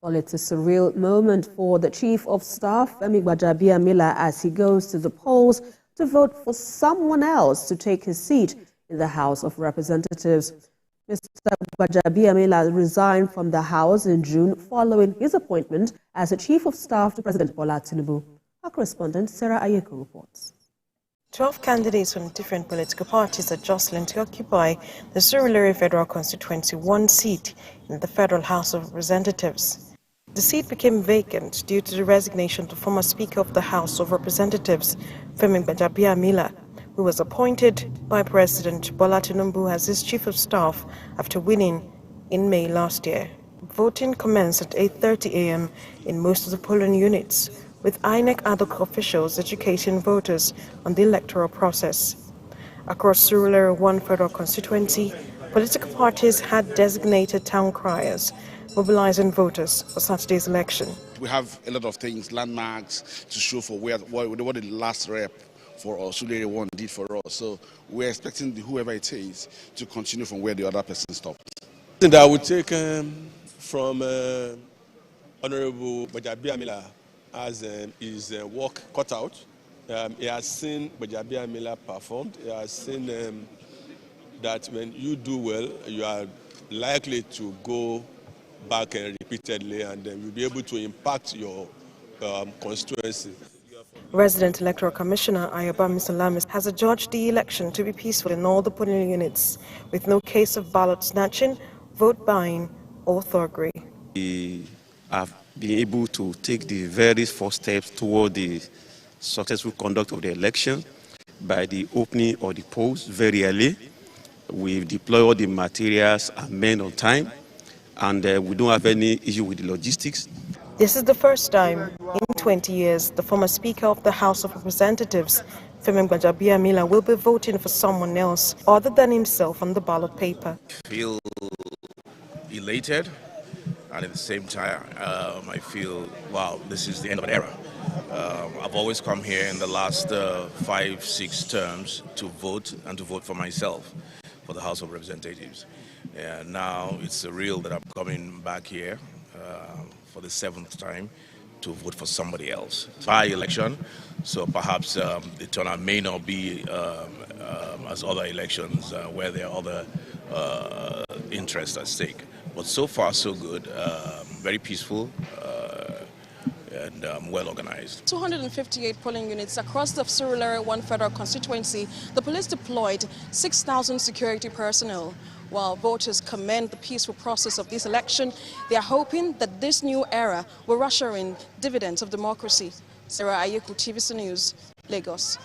Well, it's a surreal moment for the Chief of Staff, Femi Gbajabiamila, as he goes to the polls to vote for someone else to take his seat in the House of Representatives. Mr. Gbajabiamila resigned from the House in June following his appointment as the Chief of Staff to President Bola Tinubu. Our correspondent, Sarah Ayeko, reports. 12 candidates from different political parties are jostling to occupy the Surulere Federal Constituency 1 seat in the Federal House of Representatives. The seat became vacant due to the resignation of the former Speaker of the House of Representatives, Femi Gbajabiamila, who was appointed by President Bola Tinubu as his Chief of Staff after winning in May last year. Voting commenced at 8:30 a.m. in most of the polling units, with INEC ad hoc officials educating voters on the electoral process. Across Surulere 1 federal constituency, political parties had designated town criers, mobilizing voters for Saturday's election. We have a lot of things, landmarks to show for what the last rep for Surulere 1 did for us. So we're expecting whoever it is to continue from where the other person stopped. I think that I would take from Honorable Gbajabiamila as his work cut out. He has seen Gbajabiamila performed. He has seen that when you do well, you are likely to go back repeatedly, and then you'll be able to impact your constituency. Resident Electoral Commissioner Gbajabiamila has adjudged the election to be peaceful in all the polling units, with no case of ballot snatching, vote buying, or thuggery. We have been able to take the very first steps toward the successful conduct of the election by the opening of the polls very early. We've deployed all the materials and men on time, and we don't have any issue with the logistics. This is the first time in 20 years the former Speaker of the House of Representatives, Femi Gbajabiamila, will be voting for someone else other than himself on the ballot paper. I feel elated, and at the same time, I feel, wow, this is the end of an era. I've always come here in the last 5-6 terms to vote and to vote for myself for the House of Representatives. And now it's surreal that I'm coming back here for the 7th time to vote for somebody else. It's by election, so perhaps the turnout may not be as other elections where there are other interests at stake. But so far, so good. Very peaceful and well organized. 258 polling units across the Surulere 1 federal constituency. The police deployed 6,000 security personnel. While voters commend the peaceful process of this election, they are hoping that this new era will usher in dividends of democracy. Sarah Ayeko, TVC News, Lagos.